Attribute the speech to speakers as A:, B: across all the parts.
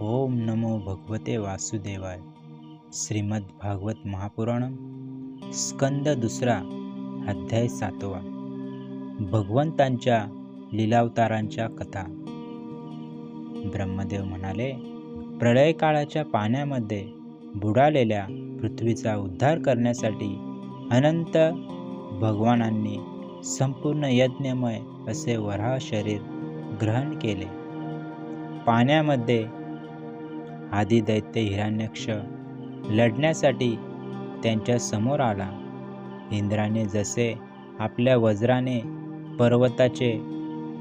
A: ओम नमो भगवते वासुदेवाय. श्रीमद भागवत महापुराणम स्कंद दुसरा अध्याय 7. भगवंतांच्या लीलावतारांच्या कथा. ब्रह्मदेव म्हणाले, प्रलय काळाच्या पाण्यामध्ये बुडालेल्या पृथ्वीचा उद्धार करण्यासाठी अनंत भगवानांनी संपूर्ण यज्ञमय असे वराह शरीर ग्रहण केले. पाण्यामध्ये आदिदैत्य हिरण्यक्ष लढण्यासाठी त्यांच्या समोर आला. इंद्राने जसे आपल्या वज्राने पर्वताचे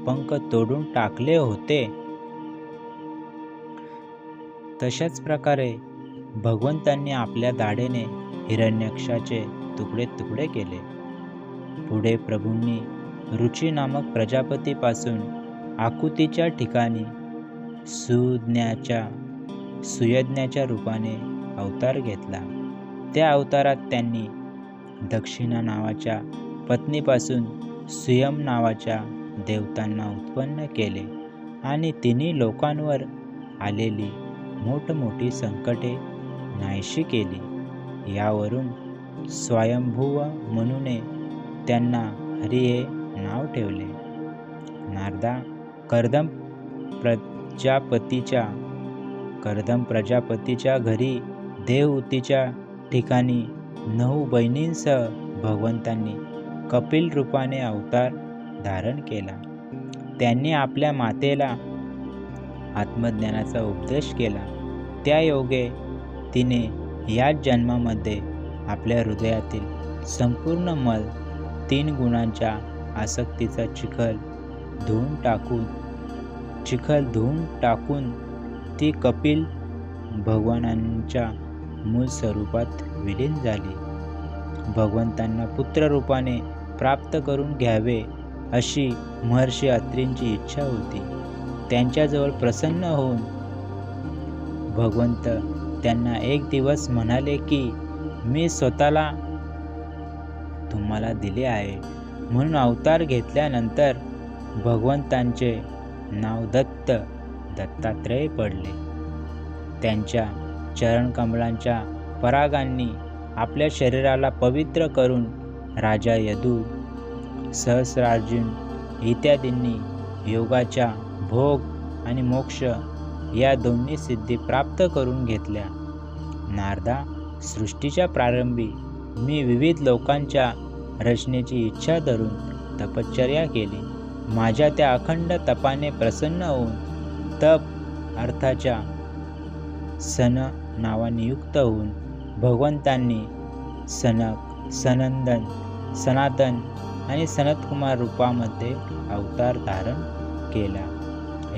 A: पंख तोडून टाकले होते, तशाच प्रकारे भगवंतांनी आपल्या दाढेने हिरण्यक्षाचे तुकडे तुकडे केले. पुढे प्रभूंनी रुची नामक प्रजापतीपासून आकुतीच्या ठिकाणी सुयज्ञाच्या रूपाने अवतार घेतला. त्या अवतारात त्यांनी दक्षिणा नावाच्या पत्नीपासून सुयम नावाच्या देवतांना उत्पन्न केले आणि तिन्ही लोकांवर आलेली मोठमोठी संकटे नाहीशी केली. यावरून स्वयंभुव म्हणून त्यांना हरी हे नाव ठेवले. नारदा कर्दम प्रजापतीच्या घरी देवहूतीच्या ठिकाणी 9 बहिणींसह भगवंतांनी कपिल रूपाने अवतार धारण केला. त्यांनी आपल्या मातेला आत्मज्ञानाचा उपदेश केला. त्या योगे तिने याच जन्मामध्ये आपल्या हृदयातील संपूर्ण मल 3 गुणांच्या आसक्तीचा चिखल धुवून टाकून ती कपिल भगवानांच्या मूळ स्वरूपात विलीन झाली. भगवंतांना पुत्र रूपाने प्राप्त करून घ्यावे अशी महर्षी अत्रींची इच्छा होती. त्यांच्याजवळ प्रसन्न होऊन भगवंत त्यांना एक दिवस म्हणाले की मी स्वतःला तुम्हाला दिले आहे. म्हणून अवतार घेतल्यानंतर भगवंतांचे नाव दत्तात्रेय पडले. त्यांच्या चरणकमलांच्या परागांनी आपल्या शरीराला पवित्र करून राजा यदू, सहस्रार्जुन इत्यादींनी योगाच्या भोग आणि मोक्ष या दोन्ही सिद्धी प्राप्त करून घेतल्या. नारदा, सृष्टीच्या प्रारंभी मी विविध लोकांच्या रचनेची इच्छा धरून तपश्चर्या केली. माझ्या त्या अखंड तपाने प्रसन्न होऊन तप अर्थाच्या सन नावाने युक्त होऊन भगवंतांनी सनक, सनंदन, सनातन आणि सनतकुमार रूपामध्ये अवतार धारण केला.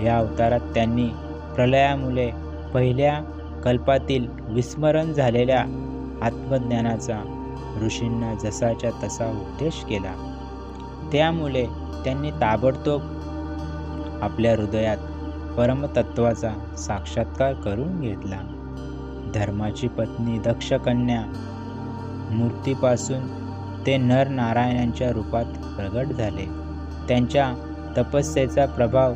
A: या अवतारात त्यांनी प्रलयामुळे पहिल्या कल्पातील विस्मरण झालेल्या आत्मज्ञानाचा ऋषींना जसाच्या तसा उपदेश केला. त्यामुळे त्यांनी ताबडतोब आपल्या हृदयात परमतत्वाचा साक्षात्कार करून घेतला. धर्माची पत्नी दक्षकन्या मूर्तीपासून ते नर नारायणांच्या रूपात प्रगट झाले. त्यांच्या तपस्येचा प्रभाव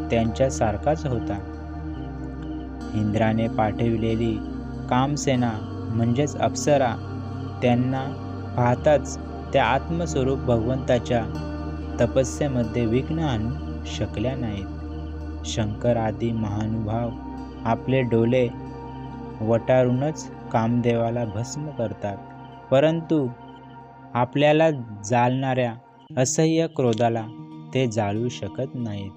A: त्यांच्यासारखाच होता. इंद्राने पाठविलेली कामसेना म्हणजेच अप्सरा त्यांना पाहताच त्या आत्मस्वरूप भगवंताच्या तपस्येमध्ये विघ्न आणू शकल्या नाहीत. शंकर आदी महानुभाव आपले डोळे वटारूनच कामदेवाला भस्म करतात, परंतु आपल्याला जाळणाऱ्या असह्य क्रोधाला ते जाळू शकत नाहीत.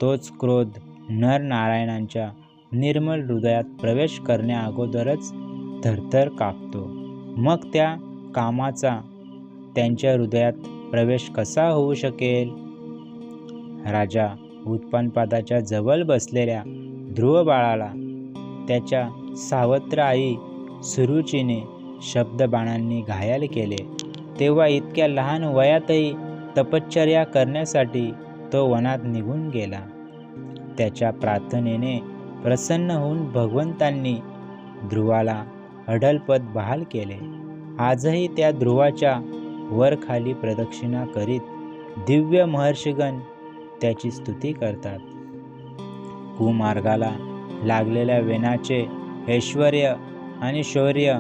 A: तोच क्रोध नर नारायणांच्या निर्मल हृदयात प्रवेश करण्याअगोदरच थरथर कापतो. मग त्या कामाचा त्यांच्या हृदयात प्रवेश कसा होऊ शकेल? राजा उत्पन्नपादाच्या जवळ बसलेल्या ध्रुव बाळाला त्याच्या सावत्र आई सुरुचीने शब्दबाणांनी घायल केले. तेव्हा इतक्या लहान वयातही तपश्चर्या करण्यासाठी तो वनात निघून गेला. त्याच्या प्रार्थनेने प्रसन्न होऊन भगवंतांनी ध्रुवाला अढलपद बहाल केले. आजही त्या ध्रुवाच्या वर खाली प्रदक्षिणा करीत दिव्य महर्षिगण त्याची स्तुती करतात. कुमार्गाला लागलेल्या वेणाचे ऐश्वर्य आणि शौर्य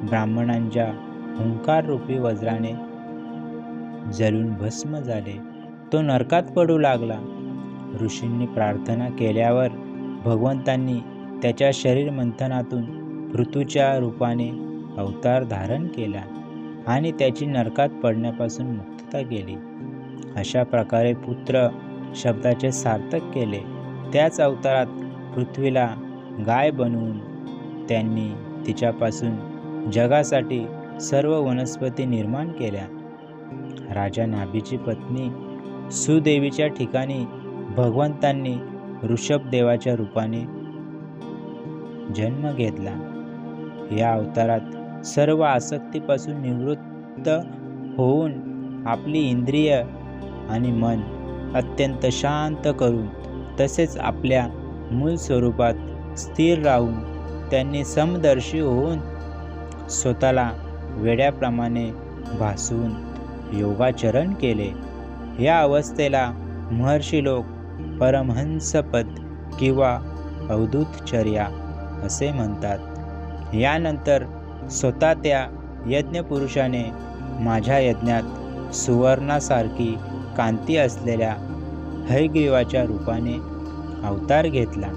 A: ब्राह्मणांच्या हुंकाररूपी वज्राने जळून भस्म झाले. तो नरकात पडू लागला. ऋषींनी प्रार्थना केल्यावर भगवंतांनी त्याच्या शरीर मंथनातून पृथ्वीच्या रूपाने अवतार धारण केला आणि त्याची नरकात पडण्यापासून मुक्तता केली. अशा प्रकारे पुत्र शब्दाचे सार्थक केले. त्याच अवतारात पृथ्वीला गाय बनवून त्यांनी तिच्यापासून जगासाठी सर्व वनस्पती निर्माण केल्या. राजा नाभीची पत्नी सुदेवीच्या ठिकाणी भगवंतांनी ऋषभदेवाच्या रूपाने जन्म घेतला. या अवतारात सर्व आसक्तीपासून निवृत्त होऊन आपली इंद्रिय आणि मन अत्यंत शांत करून तसेच आपल्या मूळ स्वरूपात स्थिर राहून त्यांनी समदर्शी होऊन स्वतःला वेड्याप्रमाणे भासवून योगाचरण केले. या अवस्थेला महर्षी लोक परमहंसपद किंवा अवधूतचर्या असे म्हणतात. यानंतर स्वतः त्या यज्ञपुरुषाने माझ्या यज्ञात सुवर्णासारखी कांती असलेल्या हयग्रीवाच्या रूपाने अवतार घेतला.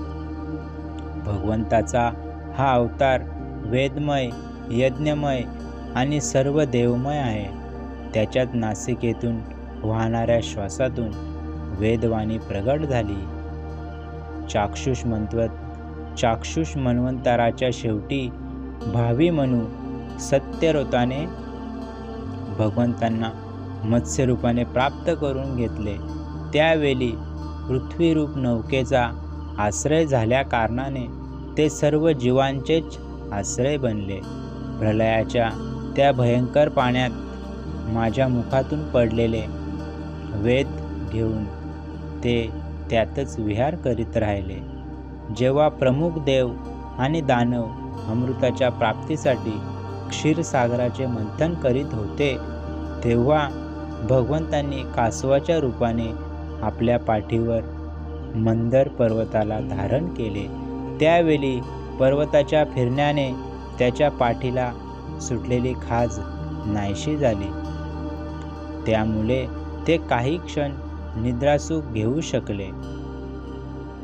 A: भगवंताचा हा अवतार वेदमय, यज्ञमय आणि सर्व देवमय आहे. त्याच्यात नासिकेतून वाहणाऱ्या श्वासातून वेदवाणी प्रगट झाली. चाक्षुष मन्वंतराच्या शेवटी भावी मनू सत्यव्रताने भगवंतांना मत्स्यरूपाने प्राप्त करून घेतले. त्यावेळी पृथ्वीरूप नौकेचा आश्रय झाल्या कारणाने ते सर्व जीवांचेच आश्रय बनले. प्रलयाच्या त्या भयंकर पाण्यात माझ्या मुखातून पडलेले वेद घेऊन ते त्यातच विहार करीत राहिले. जेव्हा प्रमुख देव आणि दानव अमृताच्या प्राप्तीसाठी क्षीरसागराचे मंथन करीत होते तेव्हा भगवंतांनी कासवाच्या रूपाने आपल्या पाठीवर मंदर पर्वताला धारण केले. त्यावेळी पर्वताच्या फिरण्याने त्याच्या पाठीला सुटलेली खाज नाहीशी झाली. त्यामुळे ते काही क्षण निद्रासुख घेऊ शकले.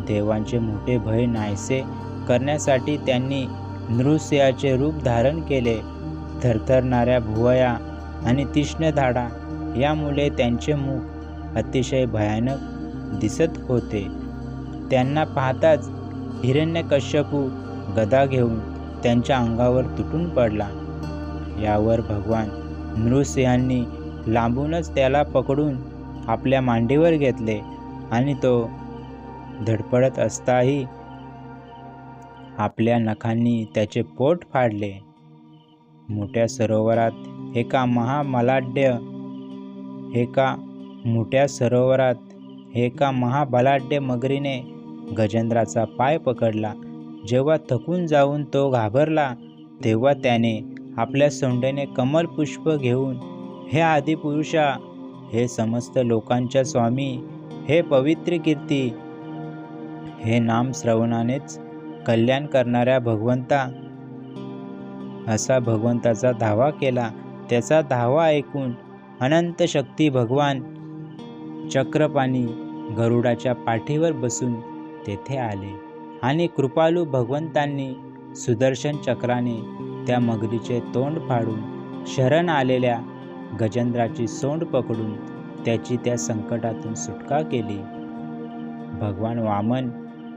A: देवांचे मोठे भय नाहीसे करण्यासाठी त्यांनी नृसिंहाचे रूप धारण केले. थरथरणाऱ्या भुवया आणि तीक्ष्ण धाडा यामुळे त्यांचे मुख अतिशय भयानक दिसत होते. त्यांना पाहताच हिरण्यकश्यपू गदा घेऊन त्यांच्या अंगावर तुटून पडला. यावर भगवान नृसिंहांनी लांबूनच त्याला पकडून आपल्या मांडीवर घेतले आणि तो धडपडत असताही आपल्या नखांनी त्याचे पोट फाडले. मोठ्या सरोवरात एका महाबलाढ्य मगरीने गजेंद्राचा पाय पकडला. जेव्हा थकून जाऊन तो घाबरला तेव्हा त्याने आपल्या सोंडेने कमल पुष्प घेऊन, हे आदिपुरुषा, हे समस्त लोकांच्या स्वामी, हे पवित्र कीर्ती, हे नाम श्रवणानेच कल्याण करणाऱ्या भगवंता, असा भगवंताचा धावा केला. त्याचा धावा ऐकून अनंत शक्ती भगवान चक्रपाणी गरुडाच्या पाठीवर बसून तेथे आले आणि कृपालू भगवंतांनी सुदर्शन चक्राने त्या मगरीचे तोंड फाडून शरण आलेल्या गजेंद्राची सोंड पकडून त्याची त्या संकटातून सुटका केली. भगवान वामन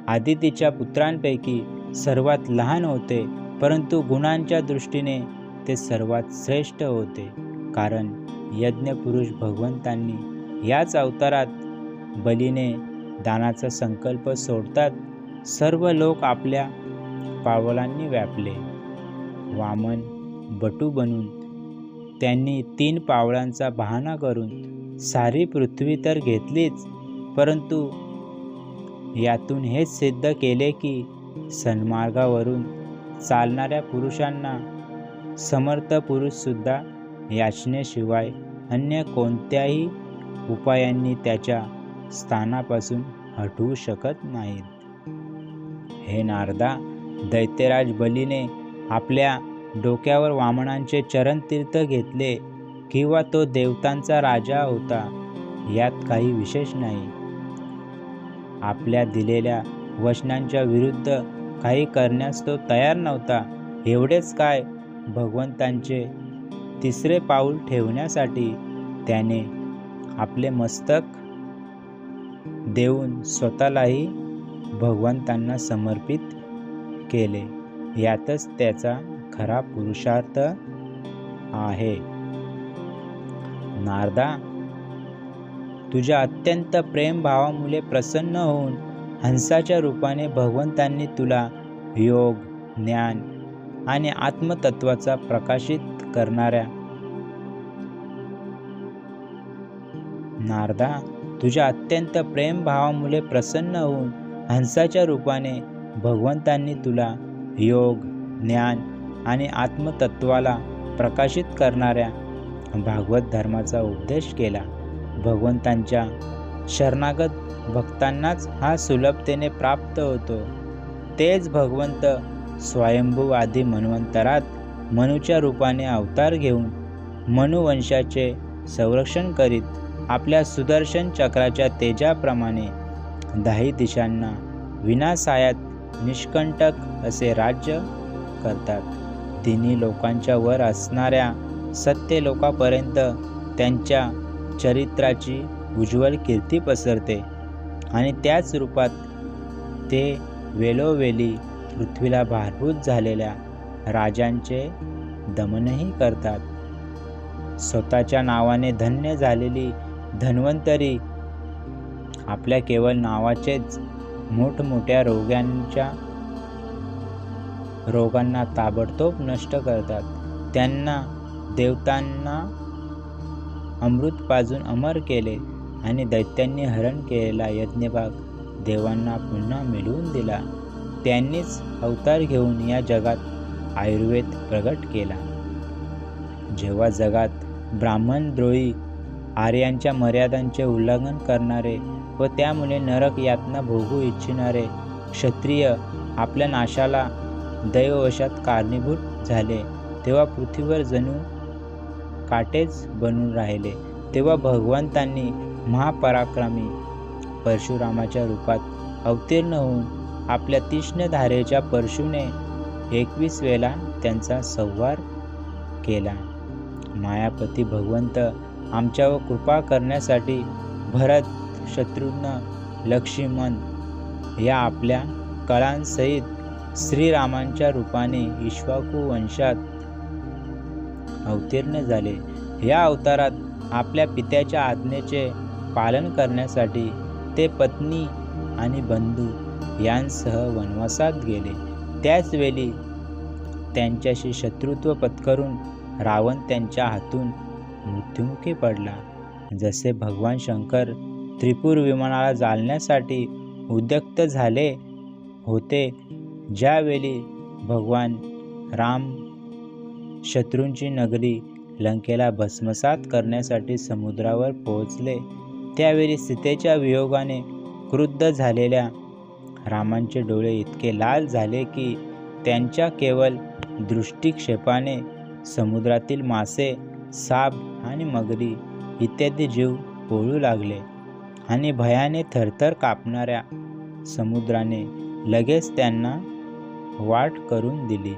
A: आदितीच्या पुत्रांपैकी सर्वात लहान होते, परंतु गुणांच्या दृष्टीने ते सर्वात श्रेष्ठ होते. कारण यज्ञपुरुष भगवंतांनी याच अवतारात बलीने दानाचा संकल्प सोडतात सर्व लोक आपल्या पावलांनी व्यापले. वामन बटू बनून त्यांनी 3 पावलांचा बहाणा करून सारी पृथ्वी तर घेतलीच, परंतु यातून हेच सिद्ध केले की सन्मार्गावरून चालणाऱ्या पुरुषांना समर्थ पुरुषसुद्धा याचनेशिवाय अन्य कोणत्याही उपायांनी त्याच्या स्थानापासून हटवू शकत नाहीत. हे नारदा, दैत्यराज बलीने आपल्या डोक्यावर वामनांचे चरणतीर्थ घेतले किंवा तो देवतांचा राजा होता, यात काही विशेष नाही. आपल्या दिलेल्या वचनांच्या विरुद्ध काही करण्यास तो तयार नव्हता. एवढेच काय, भगवंतांचे तिसरे पाऊल ठेवण्यासाठी त्याने आपले मस्तक देऊन स्वतःलाही भगवंतांना समर्पित केले. यातच त्याचा खरा पुरुषार्थ आहे. नारदा, तुझ्या अत्यंत प्रेम भावामुळे प्रसन्न होऊन हंसाच्या रूपाने भगवंतांनी तुला योग, ज्ञान आणि आत्मतत्वाचा प्रकाशित करणाऱ्या नारदा, तुझ्या अत्यंत प्रेम भावामुळे प्रसन्न होऊन हंसाच्या रूपाने भगवंतांनी तुला योग, ज्ञान आणि आत्मतत्वाला प्रकाशित करणाऱ्या भागवत धर्माचा उपदेश केला. भगवंतांच्या शरणागत भक्तांनाच हा सुलभतेने प्राप्त होतो. तेच भगवंत स्वयंभू आदी मन्वंतरात मनुच्या रूपाने अवतार घेऊन मनुवंशाचे संरक्षण करीत आपल्या सुदर्शन चक्राच्या तेजाप्रमाणे 10 दिशांना विनासायात निष्कंटक असे राज्य करतात. तिन्ही लोकांच्या वर असणाऱ्या सत्य लोकापर्यंत त्यांच्या चरित्राची उज्ज्वल कीर्ती पसरते आणि त्याच रूपात ते वेळोवेळी पृथ्वीला भारभूत झालेल्या राजांचे दमनही करतात. स्वतःच्या नावाने धन्य झालेली धन्वंतरी आपल्या केवळ नावाचेच मोठमोठ्या रोगांना ताबडतोब नष्ट करतात. त्यांना देवतांना अमृत पाजून अमर केले आणि दैत्यांनी हरण केलेला यज्ञभाग देवांना पुन्हा मिळवून दिला. त्यांनीच अवतार घेऊन या जगात आयुर्वेद प्रगट केला. जेव्हा जगात ब्राह्मणद्रोही, आर्यांच्या मर्यादांचे उल्लंघन करणारे व त्यामुळे नरक यातना भोगू इच्छिणारे क्षत्रिय आपल्या नाशाला दैववशात कारणीभूत झाले, तेव्हा पृथ्वीवर जणू काटेच बनून राहिले. तेव्हा भगवंतांनी महापराक्रमी परशुरामाच्या रूपात अवतीर्ण होऊन आपल्या तीक्ष्ण धारेच्या परशुने 21 वेळा त्यांचा संहार केला. मायापती भगवंत आमच्यावर कृपा करण्यासाठी भरत, शत्रुघ्न, लक्ष्मण या आपल्या कळांसहित श्रीरामांच्या रूपाने इक्ष्वाकू वंशात अवतीर्ण झाले. या अवतारात आपल्या पित्याच्या आज्ञेचे पालन करण्यासाठी ते पत्नी आणि बंधू यांसह वनवासात गेले. त्याचवेळी त्यांच्याशी शत्रुत्व पत्करून रावण त्यांच्या हातून मृत्युमुखी पडला. जसे भगवान शंकर त्रिपुर विमानाला जाळण्यासाठी उद्युक्त झाले होते, ज्यावेळी भगवान राम शत्रूंची नगरी लंकेला भस्मसात करण्यासाठी समुद्रावर पोहोचले, त्यावेळी सीतेच्या वियोगाने क्रुद्ध झालेल्या रामांचे डोळे इतके लाल झाले की त्यांच्या केवळ दृष्टिक्षेपाने समुद्रातील मासे, साप आणि मगरी इत्यादी जीव पोळू लागले आणि भयाने थरथर कापणाऱ्या समुद्राने लगेच त्यांना वाट करून दिली.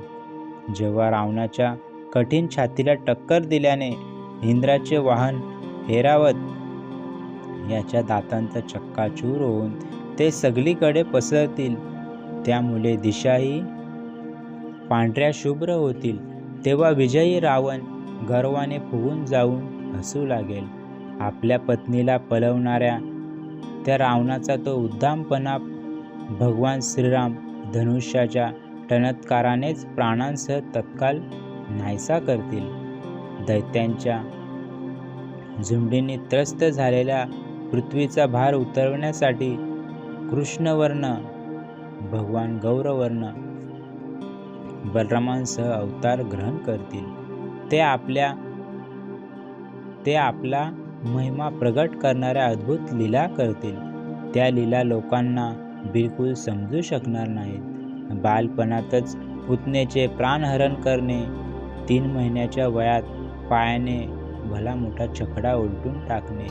A: जेव्हा रावणाच्या कठीण छातीला टक्कर दिल्याने इंद्राचे वाहन ऐरावत याच्या दातांचा चक्काचूर होऊन ते सगळीकडे पसरतील, त्यामुळे दिशाही पांढऱ्या शुभ्र होतील, तेव्हा विजयी रावण गर्वाने फुगून जाऊन हसू लागेल. आपल्या पत्नीला पळवणाऱ्या त्या रावणाचा तो उद्दामपणा भगवान श्रीराम धनुष्याच्या टणत्कारानेच प्राणांसह तत्काल नाहीसा करतील. दैत्यांच्या झुंडींनी त्रस्त झालेल्या पृथ्वीचा भार उतरवण्यासाठी कृष्णवर्ण भगवान गौरवर्ण बलरामांसह अवतार ग्रहण करतील. ते आपला महिमा प्रगट करणाऱ्या अद्भुत लीला करतील. त्या लीला लोकांना बिलकुल समजू शकणार नाहीत. बालपणातच पुतणेचे प्राणहरण करणे, 3 महिन्याच्या वयात पायाने भला मोठा छकडा उलटून टाकणे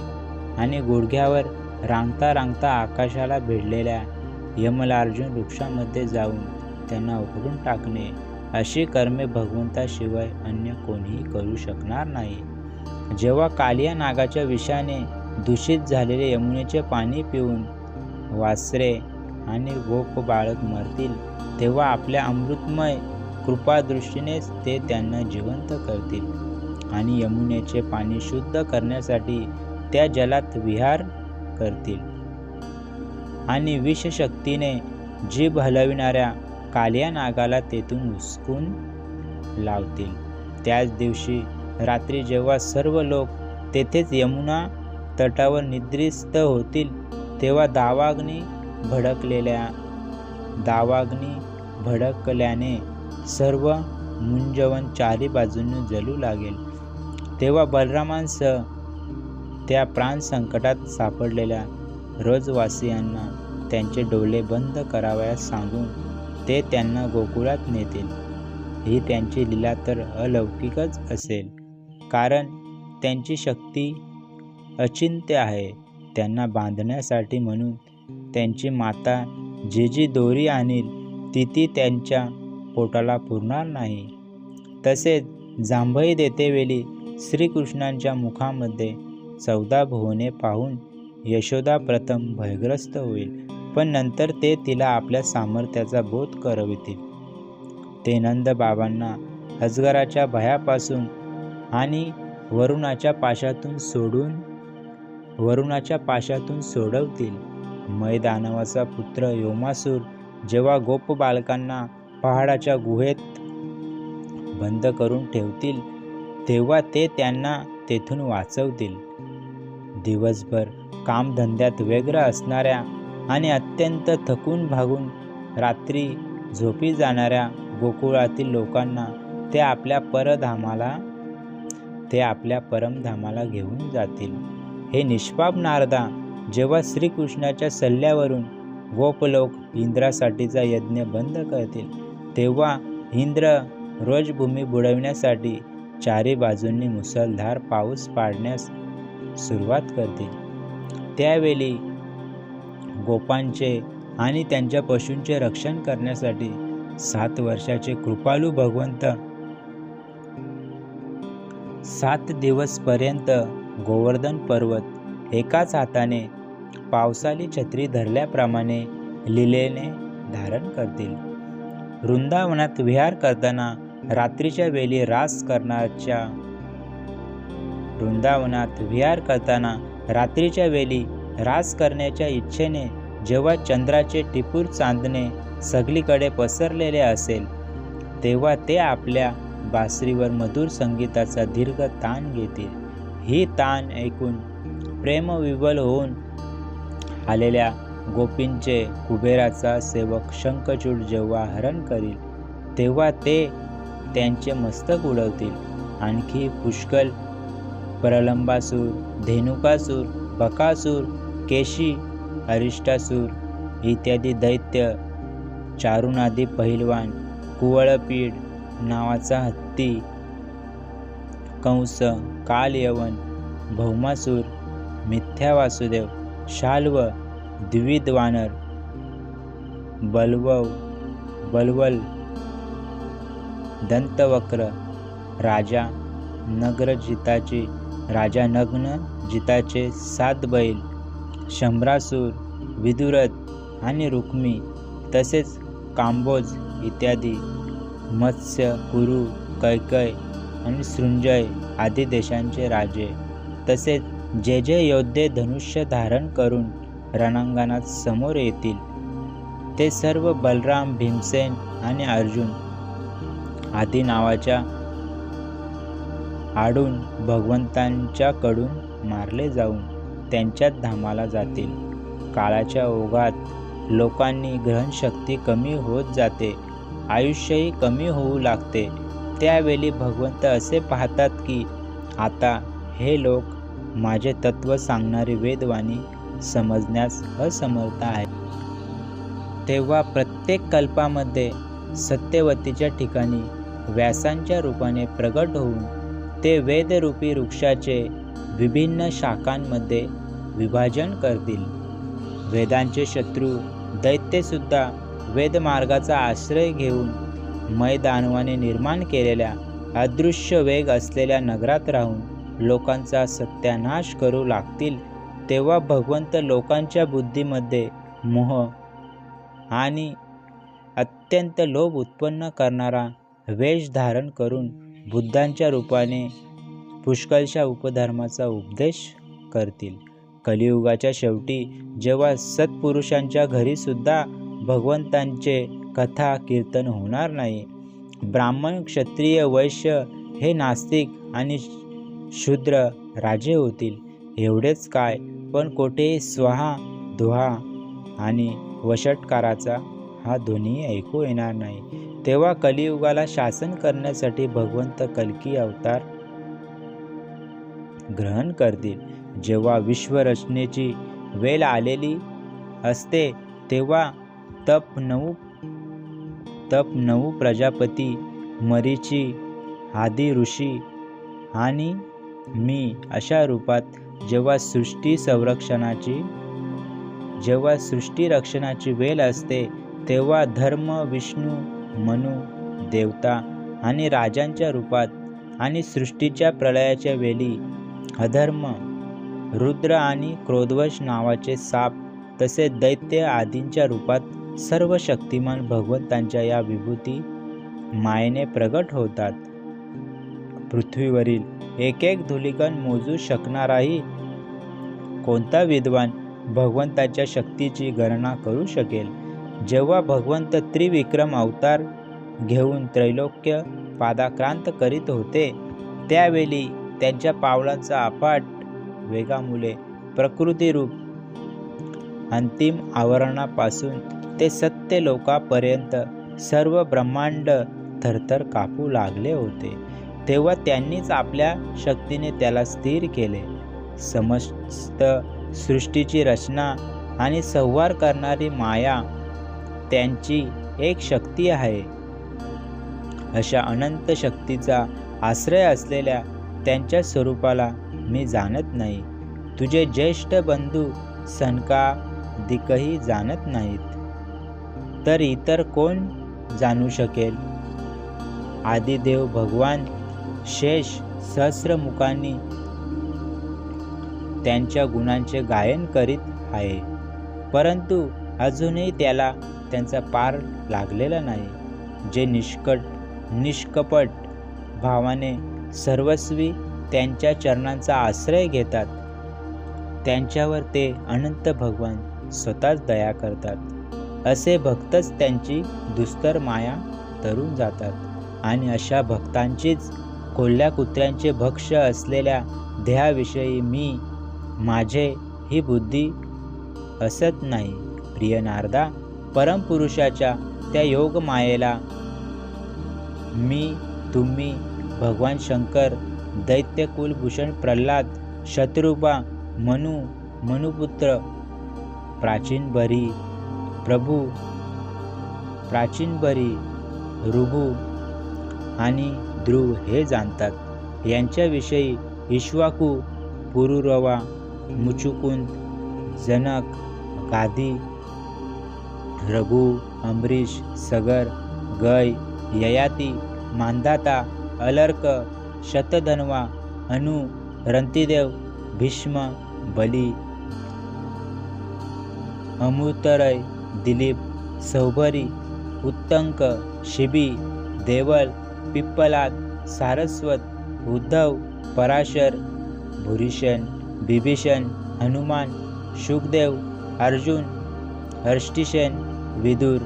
A: आणि गुडघ्यावर रांगता रांगता आकाशाला भिडलेल्या यमलार्जुन वृक्षामध्ये जाऊन त्यांना उखडून टाकणे, अशी कर्मे भगवंताशिवाय अन्य कोणीही करू शकणार नाही. जेव्हा कालिया नागाच्या विषाने दूषित झालेले यमुनेचे पाणी पिऊन वासरे आणि गोप बाळक मरतील, तेव्हा आपल्या अमृतमय कृपादृष्टीनेच ते त्यांना जिवंत करतील आणि यमुनेचे पाणी शुद्ध करण्यासाठी त्या जलात विहार करतील आणि विषशक्तीने जीभ हलविणाऱ्या कालिया नागाला तेथून हुसकून लावतील. त्याच दिवशी रात्री जेव्हा सर्व लोक तेथेच यमुना तटावर निद्रिस्त होतील, तेव्हा दावाग्नी भडकल्याने सर्व मुंजवन चारी बाजूंनी जलू लागेल. तेव्हा बलरामांसह त्या प्राण संकटात सापडलेल्या व्रजवासियांना त्यांचे डोळे बंद करावयास सांगून ते त्यांना गोकुळात नेतील. ही त्यांची लीला तर अलौकिकच असेल, कारण त्यांची शक्ती अचिंत्य आहे. त्यांना बांधण्यासाठी म्हणून त्यांची माता जी दोरी आणील ती त्यांच्या पोटाला पुरणार नाही. तसेच जांभई देतेवेळी श्रीकृष्णांच्या मुखामध्ये 14 भुवने पाहून यशोदा प्रथम भयग्रस्त होईल, पण नंतर ते तिला आपल्या सामर्थ्याचा बोध करवितील. ते नंद बाबांना अजगराच्या भयापासून आणि वरुणाच्या पाशातून सोडवतील. मैदानवाचा पुत्र योमासूर जेव्हा गोप बालकांना पहाडाच्या गुहेत बंद करून ठेवतील, तेव्हा ते त्यांना तेथून वाचवतील. दिवसभर कामधंद्यात व्यग्र असणाऱ्या आणि अत्यंत थकून भागून रात्री झोपी जाणाऱ्या गोकुळातील लोकांना ते आपल्या परमधामाला घेऊन जातील. हे निष्पाप नारदा, जेव्हा श्रीकृष्णाच्या सल्ल्यावरून गोपलोक इंद्रासाठीचा यज्ञ बंद करतील, तेव्हा इंद्र रोजभूमी बुडविण्यासाठी चारी बाजूंनी मुसळधार पाऊस पाडण्यास सुरुवात करतील. त्यावेळी गोपांचे आणि त्यांच्या पशूंचे रक्षण करण्यासाठी 7 वर्षाचे कृपाळू भगवंत 7 दिवसपर्यंत गोवर्धन पर्वत एकाच हाताने पावसाली छत्री धरल्याप्रमाणे लीलेने धारण करतील. वृंदावनात विहार करताना रात्रीच्या वेळी रास करण्याच्या इच्छेने जेव्हा चंद्राचे टिपूर चांदणे सगळीकडे पसरलेले असेल, तेव्हा ते आपल्या बासरीवर मधुर संगीताचा दीर्घ तान घेतील. ही तान ऐकून प्रेमविवल होऊन आलेल्या गोपींचे कुबेराचा सेवक शंखचूड जेव्हा हरण करील, तेव्हा ते त्यांचे मस्तक उडवतील. आणखी पुष्कळ प्रलंबासूर, धेनुकासूर, बकासूर, केशी, अरिष्टासूर इत्यादी दैत्य, चारुनादी पहिलवान, कुवळपीड नावाचा हत्ती, कंस, कालयवन, भौमासूर, मिथ्या वासुदेव, शाल्व, द्विविध वानर, बलवल, दंतवक्र, राजा नग्न जिताचे 7 बैल, शंभरासूर, विदुरथ आणि रुक्मी, तसेच कांबोज इत्यादी, मत्स्य, कुरु, कैकय आणि सृंजय आदी देशांचे राजे, तसेच जे योद्धे धनुष्य धारण करून रणांगणात समोर येतील, ते सर्व बलराम, भीमसेन आणि अर्जुन आदी नावाच्या आडून भगवंतांच्याकडून मारले जाऊन त्यांच्याच धामाला जातील. काळाच्या ओघात लोकांनी ग्रहणशक्ती कमी होत जाते, आयुष्यही कमी होऊ लागते. त्यावेळी भगवंत असे पाहतात की आता हे लोक माझे तत्व सांगणारी वेदवाणी समजण्यास असमर्थ आहेत. तेव्हा प्रत्येक कल्पामध्ये सत्यवतीच्या ठिकाणी व्यासांच्या रूपाने प्रगट होऊन ते वेदरूपी वृक्षाचे विभिन्न शाखांमध्ये विभाजन करतील. वेदांचे शत्रू दैत्यसुद्धा वेदमार्गाचा आश्रय घेऊन मैदानवाने निर्माण केलेल्या अदृश्य वेग असलेल्या नगरात राहून लोकांचा सत्यानाश करू लागतील. तेव्हा भगवंत लोकांच्या बुद्धीमध्ये मोह आणि अत्यंत लोभ उत्पन्न करणारा वेश धारण करून बुद्धांच्या रूपाने पुष्कळशा उपधर्माचा उपदेश करतील. कलियुगाच्या शेवटी जेव्हा सत्पुरुषांच्या घरी सुद्धा भगवंतांचे कथा कीर्तन होणार नाही, ब्राह्मण, क्षत्रिय, वैश्य हे नास्तिक आणि शूद्र राजे होतील. एवढेच काय, पण कोठेही स्वाहा, दोहा आणि वषटकाराचा हा ध्वनी ऐकू येणार नाही. तेव्हा कलियुगाला शासन करण्यासाठी भगवंत कल्की अवतार ग्रहण करतील. जेव्हा विश्वरचनेची वेळ आलेली असते तेव्हा तप नऊ प्रजापती, मरीची, आदी ऋषी आणि मी अशा रूपात जेव्हा सृष्टी रक्षणाची वेळ असते तेव्हा धर्म, विष्णू, मनु, देवता आणि राजांच्या रूपात आणि सृष्टीच्या प्रलयाच्या वेळी अधर्म, रुद्र आणि क्रोधवश नावाचे साप तसे दैत्य आदींच्या रूपात सर्व शक्तिमान भगवंतांच्या या विभूती मायेने प्रगट होतात. पृथ्वीवरील एक एक धूलिकण मोजू शकणाराही कोणता विद्वान भगवंताच्या शक्तीची गणना करू शकेल. जेव्हा भगवंत त्रिविक्रम अवतार घेऊन त्रैलोक्य पादाक्रांत करीत होते त्यावेळी त्यांच्या पावलांचा अफाट वेगामुळे प्रकृतीरूप अंतिम आवरणापासून ते सत्य लोकापर्यंत सर्व ब्रह्मांड थरथर कापू लागले होते. तेव्हा त्यांनीच आपल्या शक्तीने त्याला स्थिर केले. समस्त सृष्टीची रचना आणि संहार करणारी माया त्यांची एक शक्ती आहे. अशा अनंत शक्तीचा आश्रय असलेल्या त्यांच्या स्वरूपाला मी जाणत नाही. तुझे ज्येष्ठ बंधू सनकादिकही जाणत नाहीत, तर इतर कोण जाणू शकेल? आदिदेव भगवान शेष सहस्रमुखांनी त्यांच्या गुणांचे गायन करीत आहे, परंतु अजूनही त्याला त्यांचा पार लागलेला नाही. जे निष्कपट भावाने सर्वस्वी त्यांच्या चरणांचा आश्रय घेतात त्यांच्यावर ते अनंत भगवान स्वतःच दया करतात. असे भक्तच त्यांची दुस्तर माया तरून जातात आणि अशा भक्तांचीच कोल्ह्या कुत्र्यांचे भक्ष्य असलेल्या देहाविषयी मी माझे ही बुद्धी असत नाही. प्रिय नारदा, परमपुरुषाच्या त्या योग मायेला मी, तुम्ही, भगवान शंकर, दैत्य कुलभूषण प्रल्हाद, शत्रुपा, मनुपुत्र, प्राचीनबरी, ऋभू आणि ध्रुव हे जाणतात. यांच्याविषयी इक्ष्वाकू, पुरुरवा, मुचुकुंद, जनक, गाधी, रघु, अम्बरीश, सगर, गय, ययाती, मांधाता, अलर्क, शतधन्वा, अनु, रंतिदेव, भीष्म, बली, अमृतरय, दिलीप, सौभरी, उत्तंक, शिबी, देवल, पिप्पलाद, सारस्वत, उद्धव, पराशर, भूरिशन, बिभीषण, हनुमान, शुकदेव, अर्जुन, हर्षिसेन, विदुर,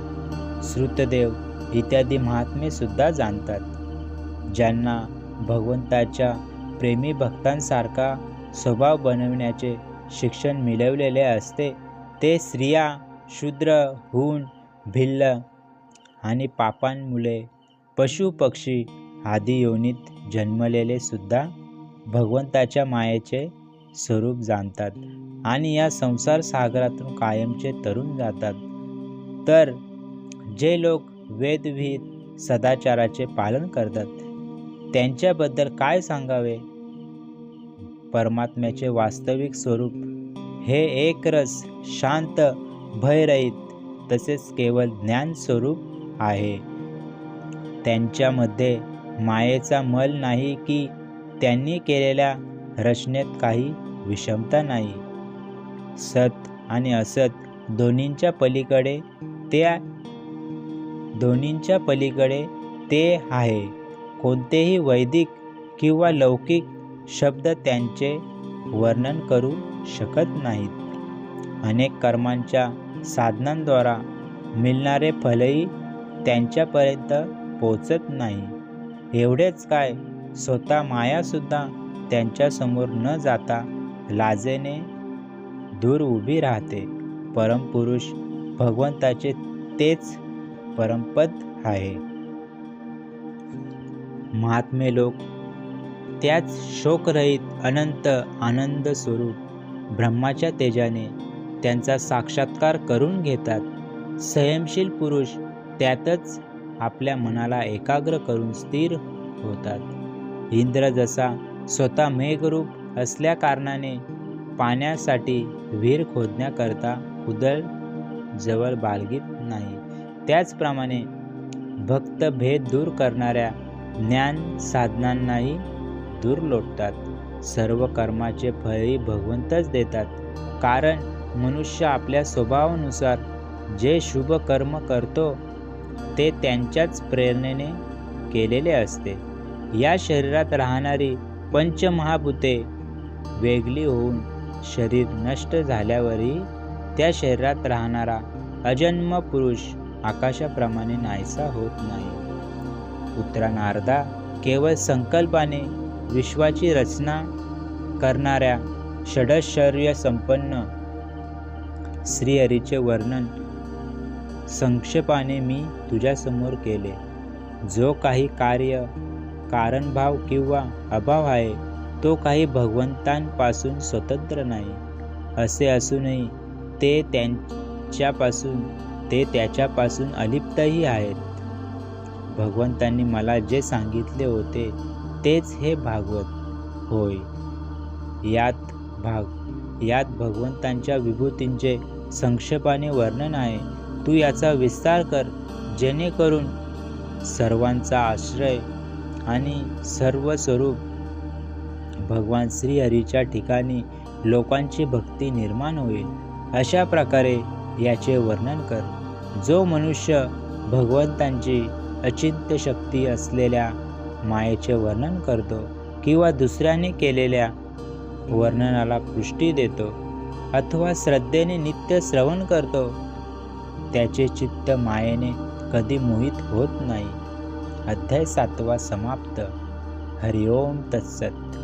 A: श्रुतदेव इत्यादी महात्मे सुद्धा जाणतात. ज्यांना भगवंताच्या प्रेमी भक्तांसारखा स्वभाव बनविण्याचे शिक्षण मिळवलेले असते ते स्त्रिया, शूद्र, हूण, भिल्ल आणि पापांमुळे पशु पक्षी आदी योनीत जन्मलेले सुद्धा भगवंताच्या मायेचे स्वरूप जाणतात आणि या संसार सागरातून कायमचे तरुण जातात. तर जे लोक वेदविहित सदाचाराचे पालन करतात त्यांच्याबद्दल काय सांगावे? परमात्म्याचे वास्तविक स्वरूप हे एकरस, शांत, भयरहित तसेच केवळ ज्ञान स्वरूप आहे. त्यांच्यामध्ये मायेचा मल नाही की त्यांनी केलेल्या रचनेत काही विषमता नाही. सत आणि असत दोन्हींच्या पलीकडे ते आहे. कोणतेही वैदिक किंवा लौकिक शब्द त्यांचे वर्णन करू शकत नाहीत. अनेक कर्मांच्या साधनांद्वारा मिळणारे फलही त्यांच्यापर्यंत पोचत नाही. एवढेच काय, स्वतः मायासुद्धा त्यांच्यासमोर न जाता लाजेने दूर उभी राहते. परमपुरुष भगवंताचे तेच परमपद आहे. महात्मे लोक त्याच शोकरहित अनंत आनंद स्वरूप ब्रह्माच्या तेजाने त्यांचा साक्षात्कार करून घेतात. संयमशील पुरुष त्यातच आपल्या मनाला एकाग्र करून स्थिर होतात. इंद्र जसा स्वतः मेघरूप असल्या कारणाने पाण्यासाठी विहीर खोदण्याकरता कुदळ जवळ बाळगीत नाही, त्याचप्रमाणे भक्त भेद दूर करणाऱ्या ज्ञान साधनांनाही दूर लोटतात. सर्व कर्माचे फळही भगवंतच देतात, कारण मनुष्य आपल्या स्वभावानुसार जे शुभ कर्म करतो ते त्यांच्याच प्रेरणेने केलेले असते. या शरीरात राहणारी पंचमहाभूते वेगळी होऊन शरीर नष्ट झाल्यावरही त्या शरीरात राहणारा अजन्म पुरुष आकाशाप्रमाणे नाहीसा होत नाही. उत्तरार्धा केवळ संकल्पाने विश्वाची रचना करणाऱ्या षडैश्वर्य संपन्न श्रीहरीचे वर्णन संक्षेपाने मी तुझ्यासमोर केले. जो काही कार्य, कारणभाव किंवा अभाव आहे तो काही भगवंतांपासून स्वतंत्र नाही. असे असूनही ते त्याच्यापासून अलिप्तही आहेत. भगवंतांनी मला जे सांगितले होते तेच हे भागवत होय. यात भगवंतांच्या विभूतींचे संक्षेपाने वर्णन आहे. तू याचा विस्तार कर, जेणेकरून सर्वांचा आश्रय आणि सर्व स्वरूप भगवान श्रीहरीच्या ठिकाणी लोकांची भक्ती निर्माण होईल. अशा प्रकारे याचे वर्णन कर. जो मनुष्य भगवंतांची अचिंत्य शक्ती असलेल्या मायेचे वर्णन करतो किंवा दुसऱ्याने केलेल्या वर्णनाला पुष्टी देतो अथवा श्रद्धेने नित्य श्रवण करतो त्याचे चित्त मायेने कधी मोहित होत नाही. अध्याय 7 समाप्त. हरिओम तत्सत.